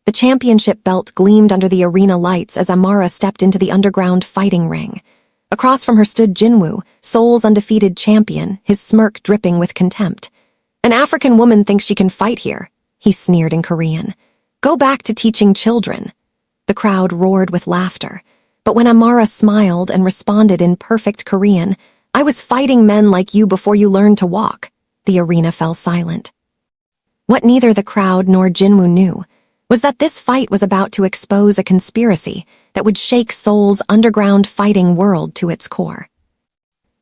The championship belt gleamed under the arena lights as Amara stepped into the underground fighting ring. Across from her stood Jinwoo, Seoul's undefeated champion, his smirk dripping with contempt. "An African woman thinks she can fight here," he sneered in Korean. "Go back to teaching children." The crowd roared with laughter, but when Amara smiled and responded in perfect Korean, "I was fighting men like you before you learned to walk," the arena fell silent. What neither the crowd nor Jinwoo knew was that this fight was about to expose a conspiracy that would shake Seoul's underground fighting world to its core.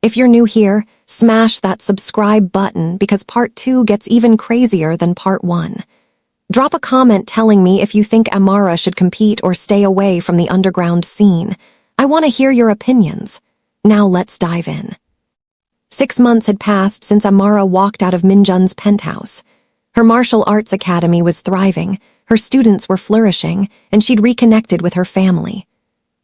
If you're new here, smash that subscribe button because part 2 gets even crazier than part 1. Drop a comment telling me if you think Amara should compete or stay away from the underground scene. I want to hear your opinions. Now let's dive in. 6 months had passed since Amara walked out of Min-jun's penthouse. Her martial arts academy was thriving, her students were flourishing, and she'd reconnected with her family.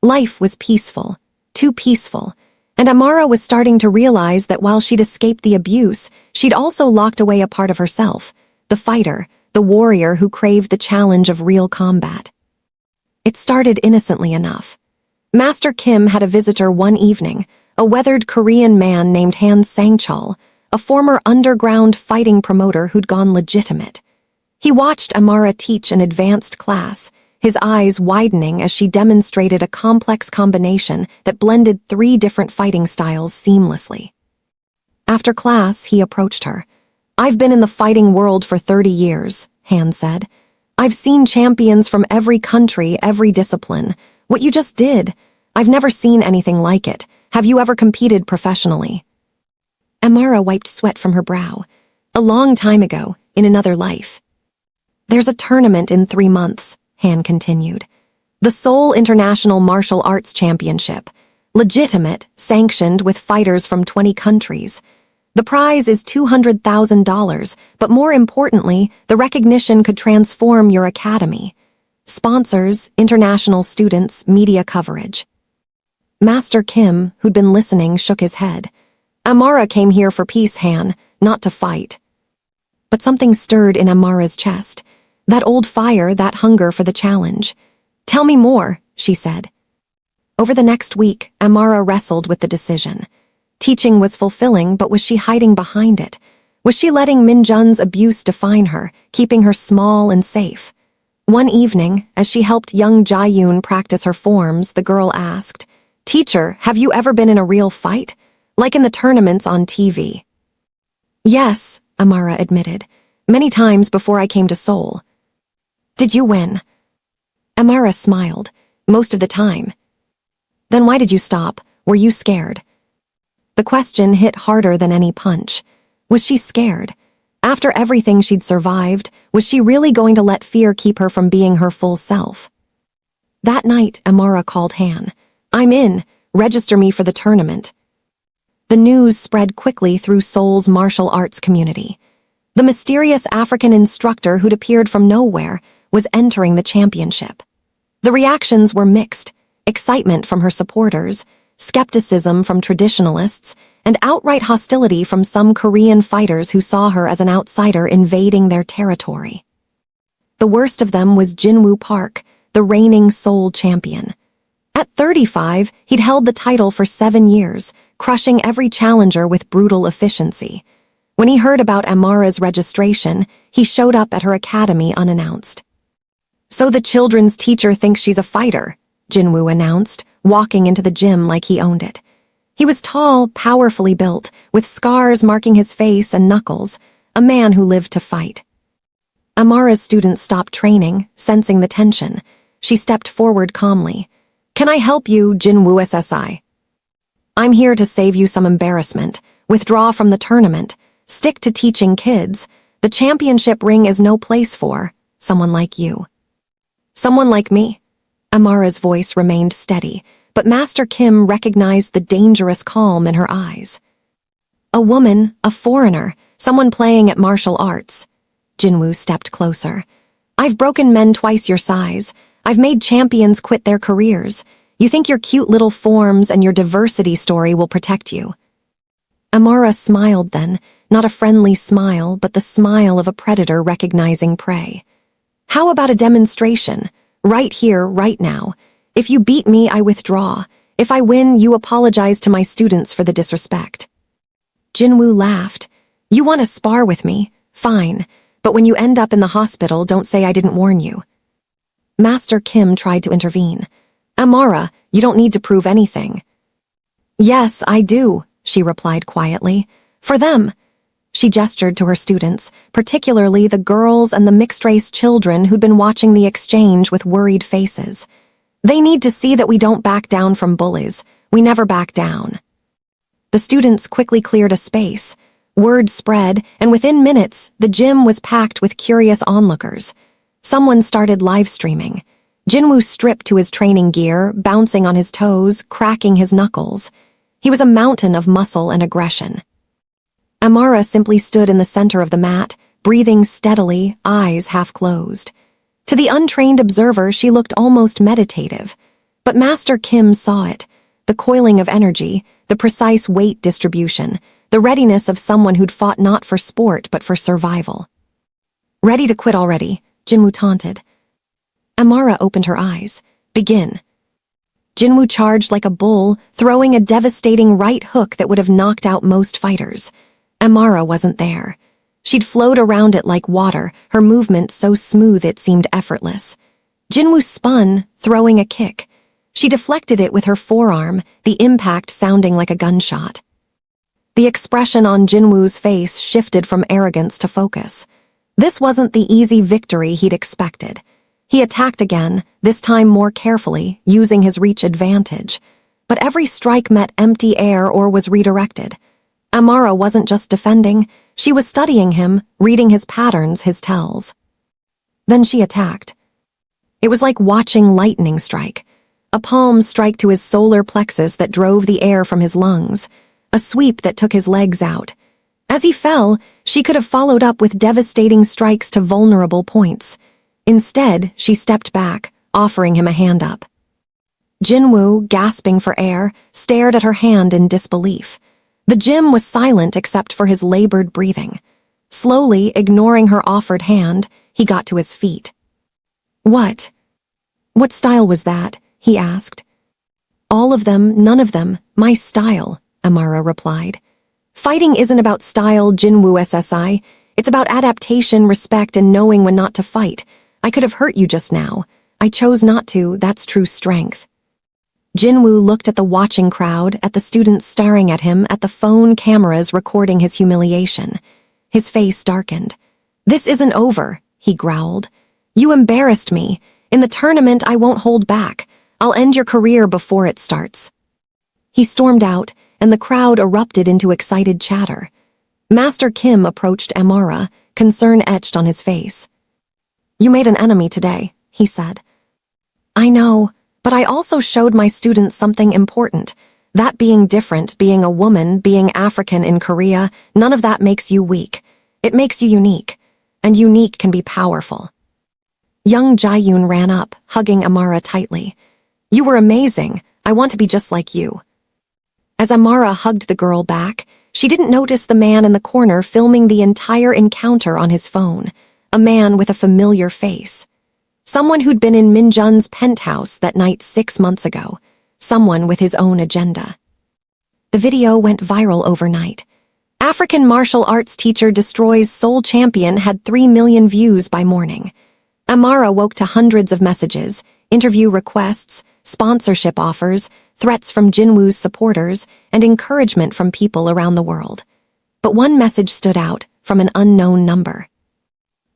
Life was peaceful, too peaceful, and Amara was starting to realize that while she'd escaped the abuse, she'd also locked away a part of herself, the fighter, the warrior who craved the challenge of real combat. It started innocently enough. Master Kim had a visitor one evening, a weathered Korean man named Han Sang-chul, a former underground fighting promoter who'd gone legitimate. He watched Amara teach an advanced class, his eyes widening as she demonstrated a complex combination that blended 3 different fighting styles seamlessly. After class, he approached her. "I've been in the fighting world for 30 years, Han said. "I've seen champions from every country, every discipline. What you just did, I've never seen anything like it. Have you ever competed professionally?" Amara wiped sweat from her brow. "A long time ago, in another life." "There's a tournament in 3 months, Han continued. "The Seoul International Martial Arts Championship. Legitimate, sanctioned with fighters from 20 countries. The prize is $200,000, but more importantly, the recognition could transform your academy. Sponsors, international students, media coverage." Master Kim, who'd been listening, shook his head. "Amara came here for peace, Han, not to fight." But something stirred in Amara's chest. That old fire, that hunger for the challenge. "Tell me more," she said. Over the next week, Amara wrestled with the decision. Teaching was fulfilling, but was she hiding behind it? Was she letting Min-jun's abuse define her, keeping her small and safe? One evening, as she helped young Jae-yoon practice her forms, the girl asked, "Teacher, have you ever been in a real fight? Like in the tournaments on TV?" "Yes," Amara admitted, "many times before I came to Seoul." "Did you win?" Amara smiled. "Most of the time." "Then why did you stop? Were you scared?" The question hit harder than any punch. Was she scared? After everything she'd survived, was she really going to let fear keep her from being her full self? That night, Amara called Han. "I'm in. Register me for the tournament." The news spread quickly through Seoul's martial arts community. The mysterious African instructor who'd appeared from nowhere was entering the championship. The reactions were mixed: excitement from her supporters, skepticism from traditionalists, and outright hostility from some Korean fighters who saw her as an outsider invading their territory. The worst of them was Jinwoo Park, the reigning Seoul champion. At 35, he'd held the title for 7 years, crushing every challenger with brutal efficiency. When he heard about Amara's registration, he showed up at her academy unannounced. "So the children's teacher thinks she's a fighter," Jinwoo announced, walking into the gym like he owned it. He was tall, powerfully built, with scars marking his face and knuckles, a man who lived to fight. Amara's students stopped training, sensing the tension. She stepped forward calmly. "Can I help you, Jinwoo SSI?" "I'm here to save you some embarrassment. Withdraw from the tournament. Stick to teaching kids. The championship ring is no place for someone like you." "Someone like me?" Amara's voice remained steady, but Master Kim recognized the dangerous calm in her eyes. "A woman, a foreigner, someone playing at martial arts." Jinwoo stepped closer. "I've broken men twice your size. I've made champions quit their careers. You think your cute little forms and your diversity story will protect you?" Amara smiled then, not a friendly smile, but the smile of a predator recognizing prey. How about a demonstration? Right here, right now. If you beat me, I withdraw. If I win, you apologize to my students for the disrespect. Jinwoo laughed. You want to spar with me? Fine. But when you end up in the hospital, don't say I didn't warn you. Master Kim tried to intervene. Amara, you don't need to prove anything. Yes, I do, she replied quietly. For them. She gestured to her students, particularly the girls and the mixed-race children who'd been watching the exchange with worried faces. They need to see that we don't back down from bullies. We never back down. The students quickly cleared a space. Word spread, and within minutes, the gym was packed with curious onlookers. Someone started live streaming. Jinwoo stripped to his training gear, bouncing on his toes, cracking his knuckles. He was a mountain of muscle and aggression. Amara simply stood in the center of the mat, breathing steadily, eyes half closed. To the untrained observer, she looked almost meditative. But Master Kim saw it. The coiling of energy, the precise weight distribution, the readiness of someone who'd fought not for sport but for survival. Ready to quit already, Jinwoo taunted. Amara opened her eyes. Begin. Jinwoo charged like a bull, throwing a devastating right hook that would have knocked out most fighters. Amara wasn't there. She'd flowed around it like water, her movement so smooth it seemed effortless. Jinwoo spun, throwing a kick. She deflected it with her forearm, the impact sounding like a gunshot. The expression on Jinwoo's face shifted from arrogance to focus. This wasn't the easy victory he'd expected. He attacked again, this time more carefully, using his reach advantage. But every strike met empty air or was redirected. Amara wasn't just defending, she was studying him, reading his patterns, his tells. Then she attacked. It was like watching lightning strike. A palm strike to his solar plexus that drove the air from his lungs. A sweep that took his legs out. As he fell, she could have followed up with devastating strikes to vulnerable points. Instead, she stepped back, offering him a hand up. Jinwoo, gasping for air, stared at her hand in disbelief. The gym was silent except for his labored breathing. Slowly, ignoring her offered hand, he got to his feet. What style was that? He asked. All of them, none of them, my style, Amara replied. Fighting isn't about style, Jinwoo SSI. It's about adaptation, respect, and knowing when not to fight. I could have hurt you just now. I chose not to, that's true strength. Jinwoo looked at the watching crowd, at the students staring at him, at the phone cameras recording his humiliation. His face darkened. This isn't over, he growled. You embarrassed me. In the tournament, I won't hold back. I'll end your career before it starts. He stormed out, and the crowd erupted into excited chatter. Master Kim approached Amara, concern etched on his face. You made an enemy today, he said. I know. But I also showed my students something important. That being different, being a woman, being African in Korea, none of that makes you weak. It makes you unique. And unique can be powerful. Young Jae-yoon ran up, hugging Amara tightly. You were amazing. I want to be just like you. As Amara hugged the girl back, she didn't notice the man in the corner filming the entire encounter on his phone. A man with a familiar face. Someone who'd been in Min-jun's penthouse that night 6 months ago. Someone with his own agenda. The video went viral overnight. African martial arts teacher destroys Seoul champion had 3 million views by morning. Amara woke to hundreds of messages, interview requests, sponsorship offers, threats from Jinwoo's supporters, and encouragement from people around the world. But one message stood out, from an unknown number.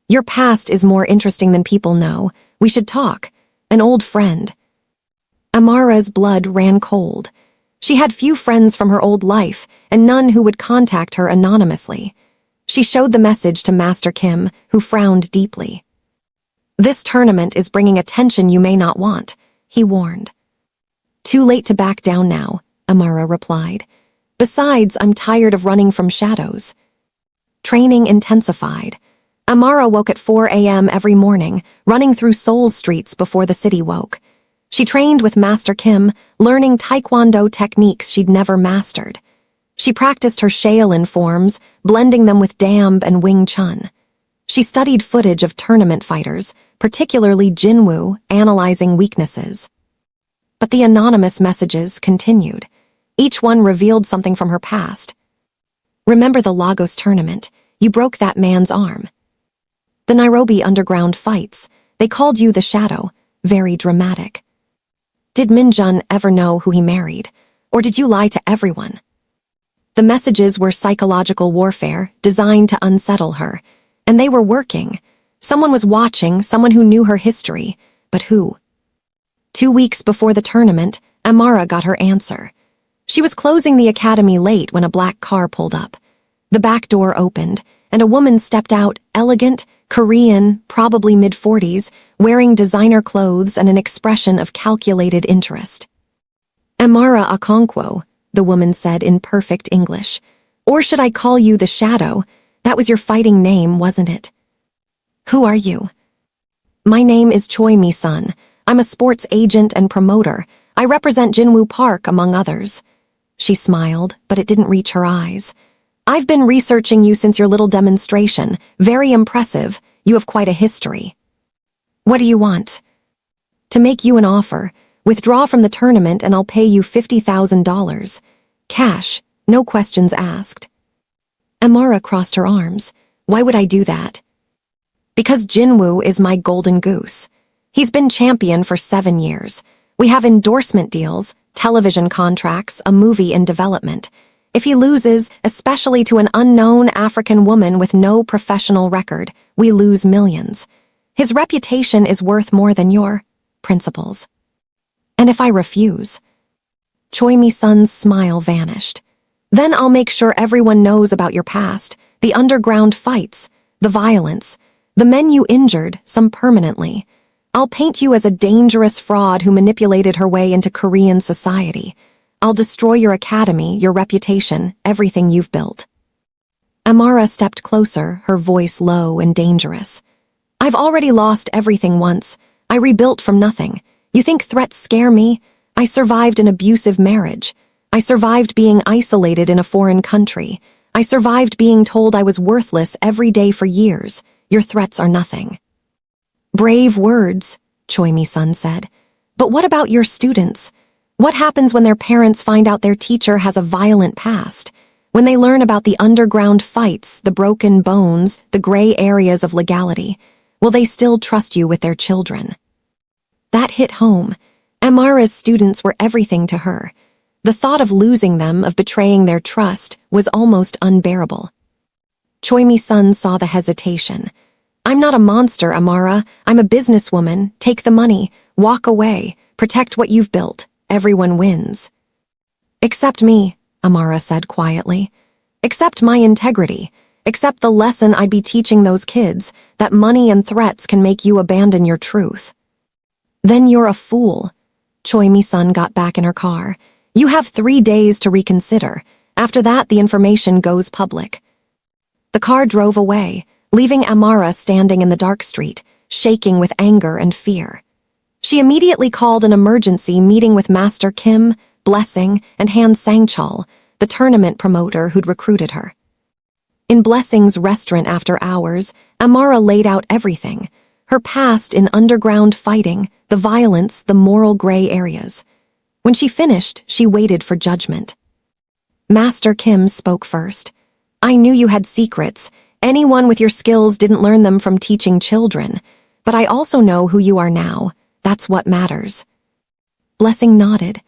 Your past is more interesting than people know. We should talk. An old friend. Amara's blood ran cold. She had few friends from her old life, and none who would contact her anonymously. She showed the message to Master Kim, who frowned deeply. This tournament is bringing attention you may not want, he warned. Too late to back down now, Amara replied. Besides, I'm tired of running from shadows. Training intensified. Amara woke at 4 a.m. every morning, running through Seoul's streets before the city woke. She trained with Master Kim, learning taekwondo techniques she'd never mastered. She practiced her Shaolin forms, blending them with Damb and Wing Chun. She studied footage of tournament fighters, particularly Jinwoo, analyzing weaknesses. But the anonymous messages continued. Each one revealed something from her past. Remember the Lagos tournament? You broke that man's arm. The Nairobi underground fights. They called you the Shadow. Very dramatic. Did Min-jun ever know who he married? Or did you lie to everyone? The messages were psychological warfare, designed to unsettle her. And they were working. Someone was watching, someone who knew her history. But who? 2 weeks before the tournament, Amara got her answer. She was closing the academy late when a black car pulled up. The back door opened, and a woman stepped out, elegant, Korean, probably mid-40s, wearing designer clothes and an expression of calculated interest. Amara Okonkwo, the woman said in perfect English. Or should I call you the Shadow? That was your fighting name, wasn't it? Who are you? My name is Choi Mi-sun. I'm a sports agent and promoter. I represent Jinwoo Park, among others. She smiled, but it didn't reach her eyes. I've been researching you since your little demonstration. Very impressive. You have quite a history. What do you want? To make you an offer. Withdraw from the tournament and I'll pay you $50,000. Cash, no questions asked. Amara crossed her arms. Why would I do that? Because Jinwoo is my golden goose. He's been champion for 7 years. We have endorsement deals, television contracts, a movie in development. If he loses, especially to an unknown African woman with no professional record, we lose millions. His reputation is worth more than your principles. And if I refuse? Choi Mi-sun's smile vanished. Then I'll make sure everyone knows about your past, the underground fights, the violence, the men you injured, some permanently. I'll paint you as a dangerous fraud who manipulated her way into Korean society. I'll destroy your academy, your reputation, everything you've built. Amara stepped closer, her voice low and dangerous. I've already lost everything once. I rebuilt from nothing. You think threats scare me? I survived an abusive marriage. I survived being isolated in a foreign country. I survived being told I was worthless every day for years. Your threats are nothing. Brave words, Choi Mi-sun said. But what about your students? What happens when their parents find out their teacher has a violent past? When they learn about the underground fights, the broken bones, the gray areas of legality? Will they still trust you with their children? That hit home. Amara's students were everything to her. The thought of losing them, of betraying their trust, was almost unbearable. Choi Mi-sun saw the hesitation. I'm not a monster, Amara. I'm a businesswoman. Take the money. Walk away. Protect what you've built. Everyone wins. Accept me, Amara said quietly. Accept my integrity. Accept the lesson I'd be teaching those kids, that money and threats can make you abandon your truth. Then you're a fool. Choi Mi-sun got back in her car. You have 3 days to reconsider. After that, the information goes public. The car drove away, leaving Amara standing in the dark street, shaking with anger and fear. She immediately called an emergency meeting with Master Kim, Blessing, and Han Sang-chul, the tournament promoter who'd recruited her. In Blessing's restaurant after hours, Amara laid out everything, her past in underground fighting, the violence, the moral gray areas. When she finished, she waited for judgment. Master Kim spoke first. I knew you had secrets. Anyone with your skills didn't learn them from teaching children. But I also know who you are now. That's what matters. Blessing nodded.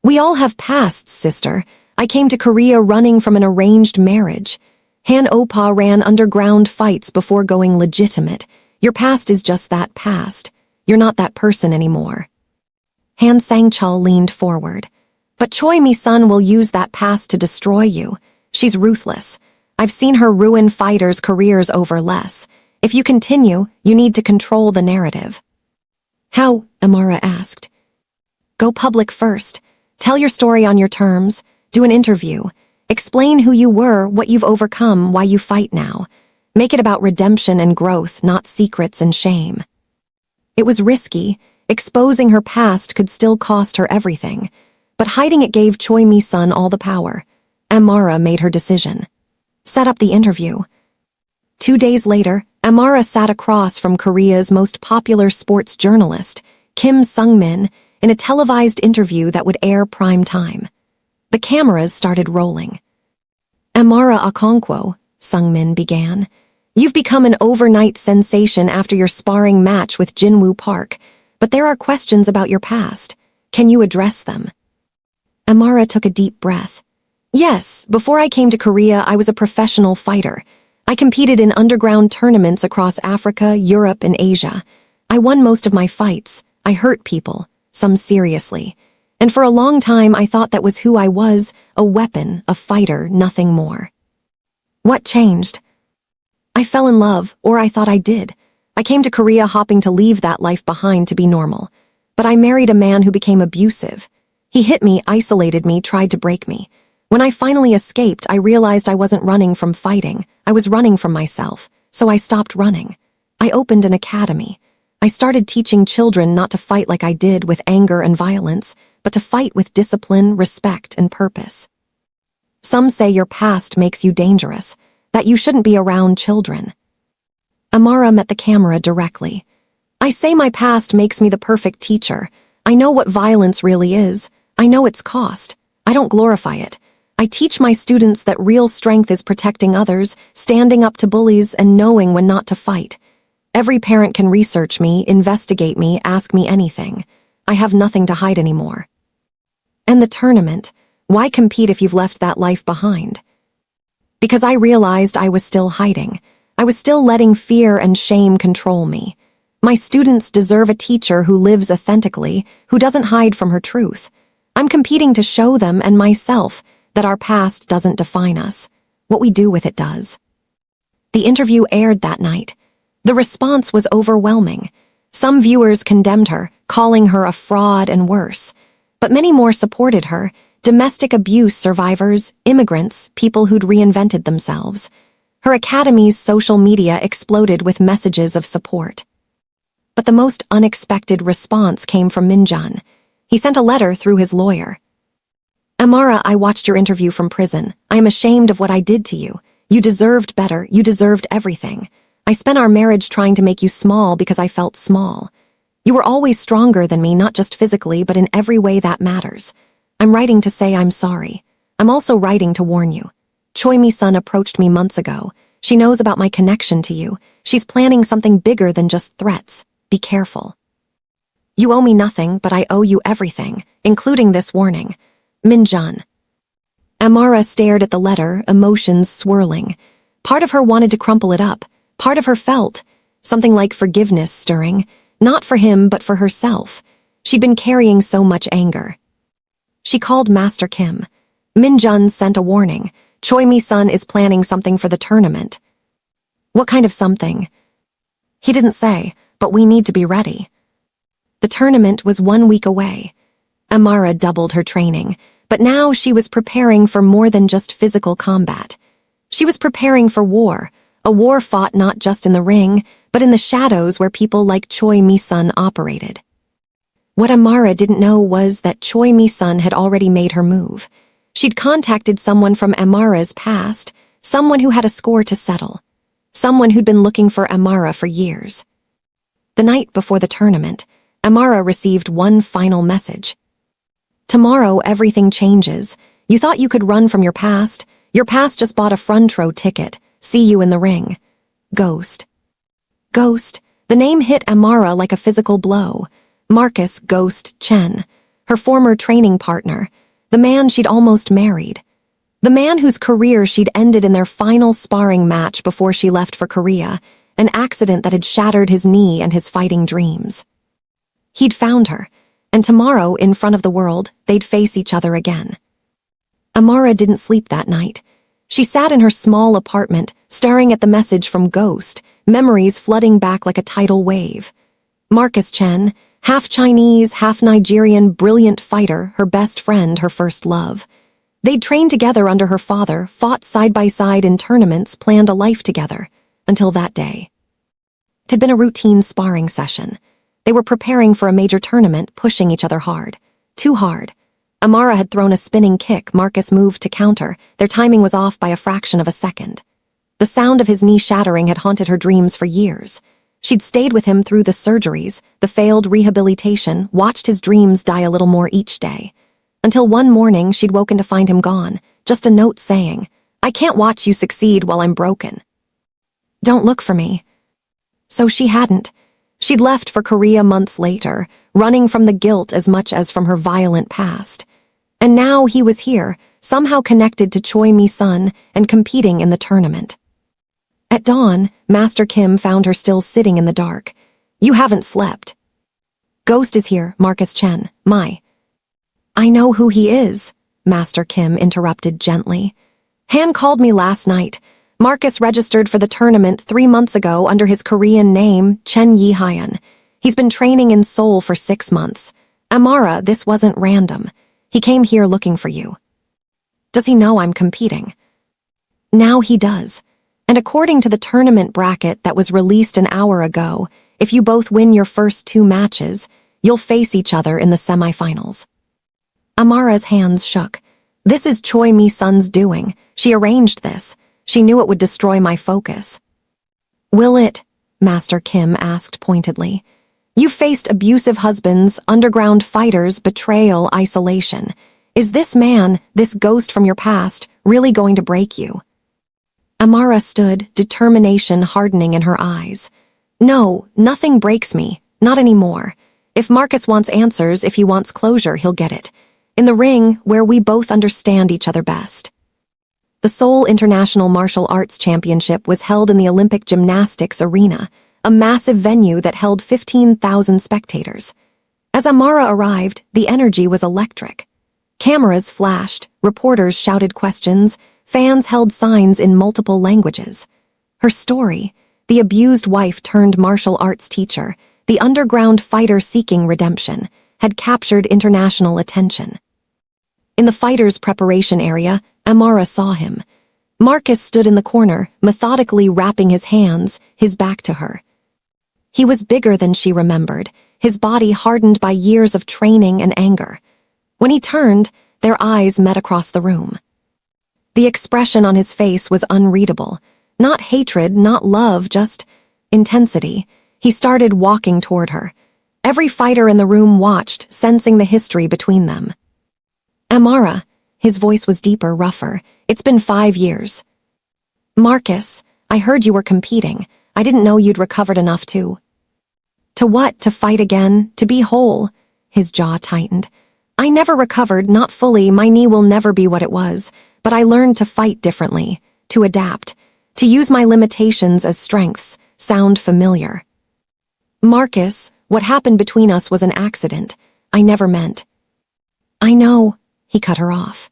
We all have pasts, sister. I came to Korea running from an arranged marriage. Han Opa ran underground fights before going legitimate. Your past is just that past. You're not that person anymore. Han Sang-chul leaned forward. But Choi Mi-sun will use that past to destroy you. She's ruthless. I've seen her ruin fighters' careers over less. If you continue, you need to control the narrative. How? Amara asked. Go public first. Tell your story on your terms. Do an interview. Explain who you were, what you've overcome, why you fight now. Make it about redemption and growth, not secrets and shame. It was risky. Exposing her past could still cost her everything. But hiding it gave Choi Mi-sun all the power. Amara made her decision. Set up the interview. 2 days later, Amara sat across from Korea's most popular sports journalist, Kim Sung-min, in a televised interview that would air prime time. The cameras started rolling. "Amara Okonkwo," Sung-min began, "you've become an overnight sensation after your sparring match with Jinwoo Park, but there are questions about your past. Can you address them?" Amara took a deep breath. "Yes, before I came to Korea, I was a professional fighter. I competed in underground tournaments across Africa, Europe, and Asia. I won most of my fights. I hurt people, some seriously. And for a long time, I thought that was who I was, a weapon, a fighter, nothing more. What changed? I fell in love, or I thought I did. I came to Korea hoping to leave that life behind to be normal. But I married a man who became abusive. He hit me, isolated me, tried to break me. When I finally escaped, I realized I wasn't running from fighting. I was running from myself, so I stopped running. I opened an academy. I started teaching children not to fight like I did with anger and violence, but to fight with discipline, respect, and purpose. Some say your past makes you dangerous, that you shouldn't be around children." Amara met the camera directly. "I say my past makes me the perfect teacher. I know what violence really is. I know its cost. I don't glorify it. I teach my students that real strength is protecting others, standing up to bullies, and knowing when not to fight. Every parent can research me, investigate me, ask me anything. I have nothing to hide anymore." "And the tournament, why compete if you've left that life behind?" "Because I realized I was still hiding. I was still letting fear and shame control me. My students deserve a teacher who lives authentically, who doesn't hide from her truth. I'm competing to show them and myself that our past doesn't define us. What we do with it does." The interview aired that night. The response was overwhelming. Some viewers condemned her, calling her a fraud and worse. But many more supported her, domestic abuse survivors, immigrants, people who'd reinvented themselves. Her academy's social media exploded with messages of support. But the most unexpected response came from Min-jun. He sent a letter through his lawyer. "Amara, I watched your interview from prison. I am ashamed of what I did to you. You deserved better. You deserved everything. I spent our marriage trying to make you small because I felt small. You were always stronger than me, not just physically, but in every way that matters. I'm writing to say I'm sorry. I'm also writing to warn you. Choi Mi-sun approached me months ago. She knows about my connection to you. She's planning something bigger than just threats. Be careful. You owe me nothing, but I owe you everything, including this warning. Min-jun." Amara stared at the letter, emotions swirling. Part of her wanted to crumple it up. Part of her felt something like forgiveness stirring, not for him, but for herself. She'd been carrying so much anger. She called Master Kim. Min-jun sent a warning. Choi Mi-sun is planning something for the tournament. What kind of something? He didn't say, but we need to be ready. The tournament was 1 week away. Amara doubled her training, but now she was preparing for more than just physical combat. She was preparing for war, a war fought not just in the ring, but in the shadows where people like Choi Mi-sun operated. What Amara didn't know was that Choi Mi-sun had already made her move. She'd contacted someone from Amara's past, someone who had a score to settle, someone who'd been looking for Amara for years. The night before the tournament, Amara received one final message. "Tomorrow everything changes. You thought you could run from your past. Your past just bought a front row ticket. See you in the ring. Ghost." Ghost. The name hit Amara like a physical blow. Marcus Ghost Chen, her former training partner, the man she'd almost married. The man whose career she'd ended in their final sparring match before she left for Korea, an accident that had shattered his knee and his fighting dreams. He'd found her, and tomorrow, in front of the world, they'd face each other again. Amara didn't sleep that night. She sat in her small apartment, staring at the message from Ghost, memories flooding back like a tidal wave. Marcus Chen, half Chinese, half Nigerian, brilliant fighter, her best friend, her first love. They'd trained together under her father, fought side by side in tournaments, planned a life together, until that day. It had been a routine sparring session. They were preparing for a major tournament, pushing each other hard. Too hard. Amara had thrown a spinning kick. Marcus moved to counter. Their timing was off by a fraction of a second. The sound of his knee shattering had haunted her dreams for years. She'd stayed with him through the surgeries, the failed rehabilitation, watched his dreams die a little more each day. Until one morning she'd woken to find him gone, just a note saying, "I can't watch you succeed while I'm broken. Don't look for me." So she hadn't. She'd left for Korea months later, running from the guilt as much as from her violent past. And now he was here, somehow connected to Choi Mi-sun and competing in the tournament. At dawn, Master Kim found her still sitting in the dark. "You haven't slept." "Ghost is here, Marcus Chen, my." "I know who he is," Master Kim interrupted gently. "Han called me last night. Marcus registered for the tournament 3 months ago under his Korean name, Chen Yi-hyun. He's been training in Seoul for 6 months. Amara, this wasn't random. He came here looking for you." "Does he know I'm competing?" "Now he does. And according to the tournament bracket that was released an hour ago, if you both win your first 2 matches, you'll face each other in the semifinals." Amara's hands shook. "This is Choi Mi-sun's doing. She arranged this. She knew it would destroy my focus." "Will it?" Master Kim asked pointedly. "You faced abusive husbands, underground fighters, betrayal, isolation. Is this man, this ghost from your past, really going to break you?" Amara stood, determination hardening in her eyes. "No, nothing breaks me. Not anymore. If Marcus wants answers, if he wants closure, he'll get it. In the ring, where we both understand each other best." The Seoul International Martial Arts Championship was held in the Olympic Gymnastics Arena, a massive venue that held 15,000 spectators. As Amara arrived, the energy was electric. Cameras flashed, reporters shouted questions, fans held signs in multiple languages. Her story, the abused wife turned martial arts teacher, the underground fighter seeking redemption, had captured international attention. In the fighter's preparation area, Amara saw him. Marcus stood in the corner, methodically wrapping his hands, his back to her. He was bigger than she remembered, his body hardened by years of training and anger. When he turned, their eyes met across the room. The expression on his face was unreadable. Not hatred, not love, just intensity. He started walking toward her. Every fighter in the room watched, sensing the history between them. "Amara," his voice was deeper, rougher. "It's been 5 years." "Marcus, I heard you were competing. I didn't know you'd recovered enough to." "To what? To fight again? To be whole?" His jaw tightened. "I never recovered, not fully. My knee will never be what it was. But I learned to fight differently, to adapt, to use my limitations as strengths, sound familiar." "Marcus, what happened between us was an accident. I never meant." "I know," he cut her off.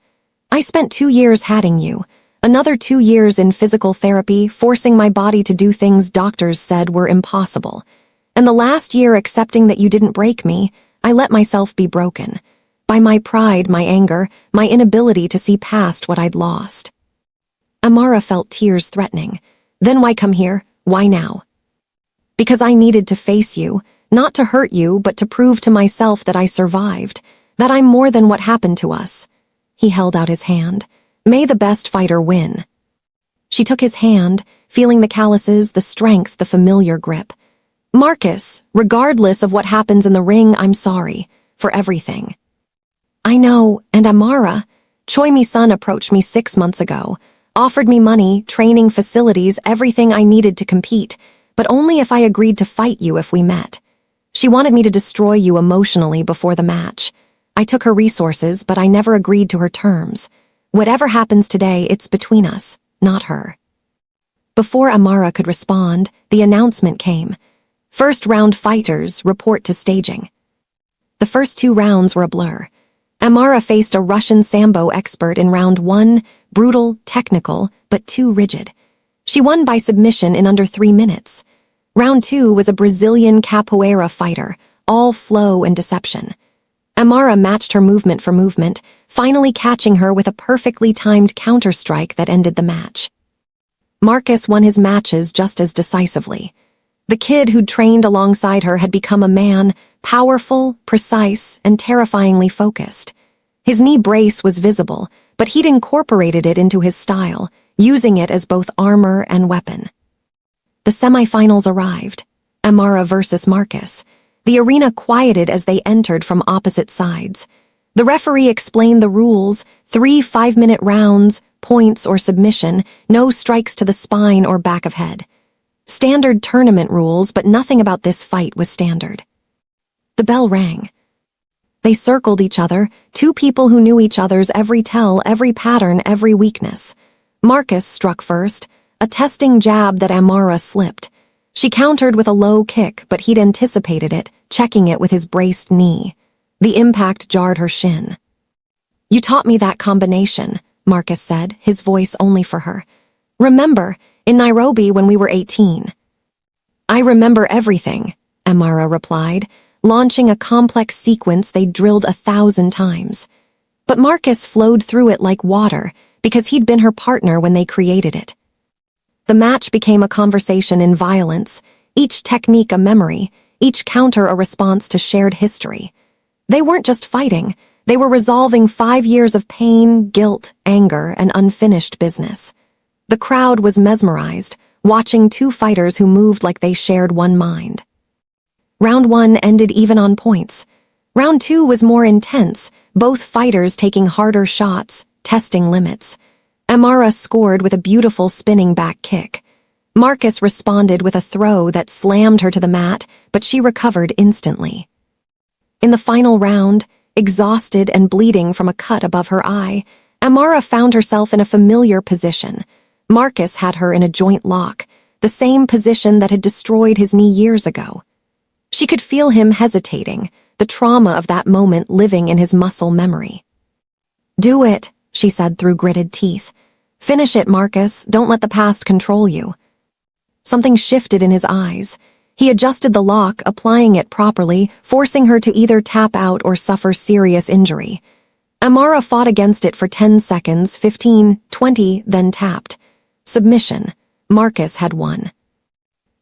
"I spent 2 years hatting you, another 2 years in physical therapy, forcing my body to do things doctors said were impossible. And the last year accepting that you didn't break me, I let myself be broken. By my pride, my anger, my inability to see past what I'd lost." Amara felt tears threatening. "Then why come here? Why now?" "Because I needed to face you, not to hurt you, but to prove to myself that I survived, that I'm more than what happened to us." He held out his hand. "May the best fighter win." She took his hand, feeling the calluses, the strength, the familiar grip. "Marcus, regardless of what happens in the ring, I'm sorry. For everything." "I know, and Amara, Choi Mi-sun approached me 6 months ago, offered me money, training facilities, everything I needed to compete, but only if I agreed to fight you if we met. She wanted me to destroy you emotionally before the match. I took her resources, but I never agreed to her terms. Whatever happens today, it's between us, not her." Before Amara could respond, the announcement came. "First round fighters, report to staging." The first 2 rounds were a blur. Amara faced a Russian Sambo expert in round 1, brutal, technical, but too rigid. She won by submission in under 3 minutes. Round 2 was a Brazilian capoeira fighter, all flow and deception. Amara matched her movement for movement, finally catching her with a perfectly timed counter-strike that ended the match. Marcus won his matches just as decisively. The kid who'd trained alongside her had become a man, powerful, precise, and terrifyingly focused. His knee brace was visible, but he'd incorporated it into his style, using it as both armor and weapon. The semifinals arrived. Amara versus Marcus. The arena quieted as they entered from opposite sides. The referee explained the rules: 3 5-minute rounds, points or submission, no strikes to the spine or back of head. Standard tournament rules, but nothing about this fight was standard. The bell rang. They circled each other, two people who knew each other's every tell, every pattern, every weakness. Marcus struck first, a testing jab that Amara slipped. She countered with a low kick, but he'd anticipated it, checking it with his braced knee. The impact jarred her shin. "You taught me that combination," Marcus said, his voice only for her. "Remember, in Nairobi when we were 18. "I remember everything," Amara replied, launching a complex sequence they drilled 1,000 times. But Marcus flowed through it like water because he'd been her partner when they created it. The match became a conversation in violence, each technique a memory, each counter a response to shared history. They weren't just fighting, they were resolving 5 years of pain, guilt, anger, and unfinished business. The crowd was mesmerized, watching two fighters who moved like they shared one mind. Round 1 ended even on points. Round 2 was more intense, both fighters taking harder shots, testing limits. Amara scored with a beautiful spinning back kick. Marcus responded with a throw that slammed her to the mat, but she recovered instantly. In the final round, exhausted and bleeding from a cut above her eye, Amara found herself in a familiar position. Marcus had her in a joint lock, the same position that had destroyed his knee years ago. She could feel him hesitating, the trauma of that moment living in his muscle memory. "Do it," she said through gritted teeth. "Finish it, Marcus. Don't let the past control you." Something shifted in his eyes. He adjusted the lock, applying it properly, forcing her to either tap out or suffer serious injury. Amara fought against it for 10 seconds, 15, 20, then tapped. Submission. Marcus had won.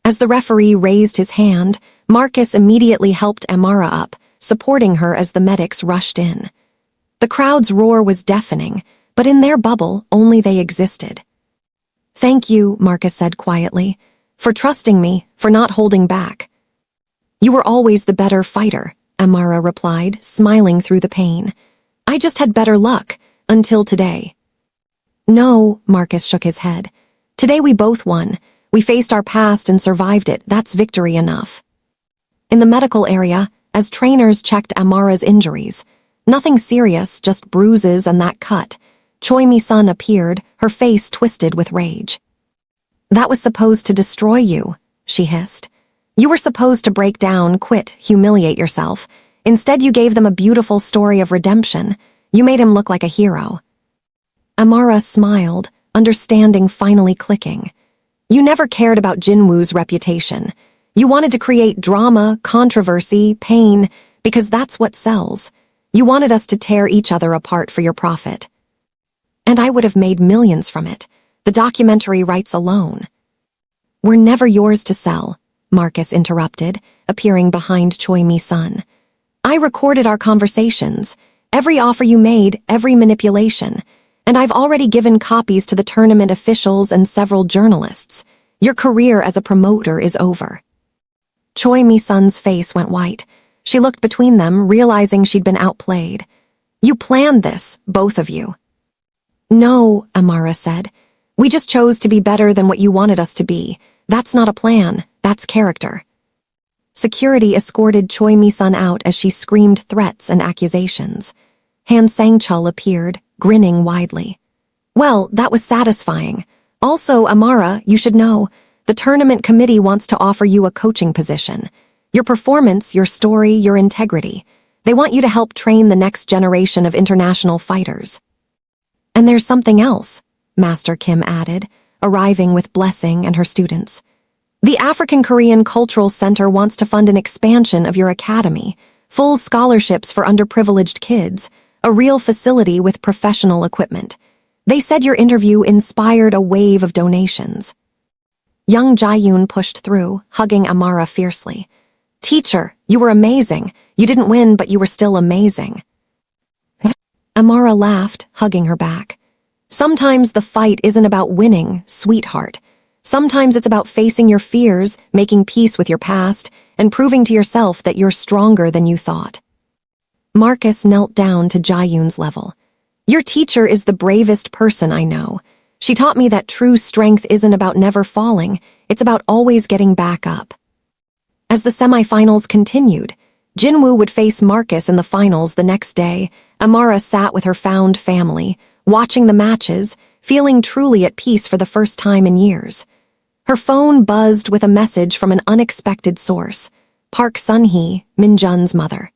As the referee raised his hand, Marcus immediately helped Amara up, supporting her as the medics rushed in. The crowd's roar was deafening, but in their bubble, only they existed. "Thank you," Marcus said quietly, "for trusting me, for not holding back." "You were always the better fighter," Amara replied, smiling through the pain. "I just had better luck, until today." "No," Marcus shook his head. "Today we both won. We faced our past and survived it. That's victory enough." In the medical area, as trainers checked Amara's injuries, nothing serious, just bruises and that cut, Choi Mi-sun appeared, her face twisted with rage. "That was supposed to destroy you," she hissed. "You were supposed to break down, quit, humiliate yourself. Instead you gave them a beautiful story of redemption. You made him look like a hero." Amara smiled, understanding finally clicking. "You never cared about Jinwoo's reputation. You wanted to create drama, controversy, pain, because that's what sells. You wanted us to tear each other apart for your profit. And I would have made millions from it, the documentary rights alone." "We're never yours to sell," Marcus interrupted, appearing behind Choi Mi-sun. "I recorded our conversations, every offer you made, every manipulation, and I've already given copies to the tournament officials and several journalists. Your career as a promoter is over." Choi Mi-sun's face went white. She looked between them, realizing she'd been outplayed. "You planned this, both of you." "No," Amara said. "We just chose to be better than what you wanted us to be. That's not a plan, that's character." Security escorted Choi Mi-sun out as she screamed threats and accusations. Han Sang-chul appeared, grinning widely. "Well, that was satisfying. Also, Amara, you should know, the tournament committee wants to offer you a coaching position. Your performance, your story, your integrity. They want you to help train the next generation of international fighters." "And there's something else," Master Kim added, arriving with Blessing and her students. "The African Korean Cultural Center wants to fund an expansion of your academy, full scholarships for underprivileged kids, a real facility with professional equipment. They said your interview inspired a wave of donations." Young Jae-yoon pushed through, hugging Amara fiercely. "Teacher, you were amazing. You didn't win, but you were still amazing." Amara laughed, hugging her back. Sometimes the fight isn't about winning, sweetheart. Sometimes it's about facing your fears, making peace with your past, and proving to yourself that you're stronger than you thought. Marcus knelt down to Jaeyoon's level. Your teacher is the bravest person I know. She taught me that true strength isn't about never falling, it's about always getting back up. As the semifinals continued, Jinwoo would face Marcus in the finals the next day. Amara sat with her found family, watching the matches, feeling truly at peace for the first time in years. Her phone buzzed with a message from an unexpected source, Park Sun-hee, Min-jun's mother.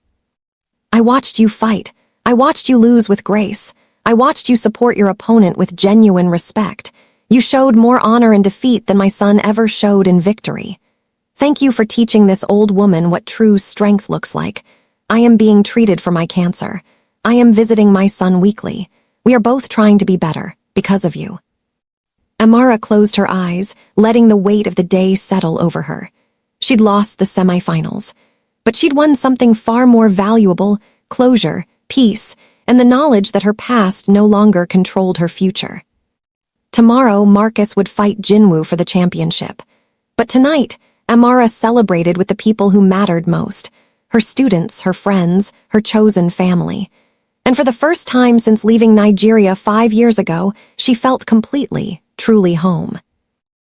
I watched you fight. I watched you lose with grace. I watched you support your opponent with genuine respect. You showed more honor in defeat than my son ever showed in victory. Thank you for teaching this old woman what true strength looks like. I am being treated for my cancer. I am visiting my son weekly. We are both trying to be better, because of you. Amara closed her eyes, letting the weight of the day settle over her. She'd lost the semifinals, but she'd won something far more valuable: closure, peace, and the knowledge that her past no longer controlled her future. Tomorrow, Marcus would fight Jinwoo for the championship. But tonight, Amara celebrated with the people who mattered most: her students, her friends, her chosen family. And for the first time since leaving Nigeria 5 years ago, she felt completely, truly home.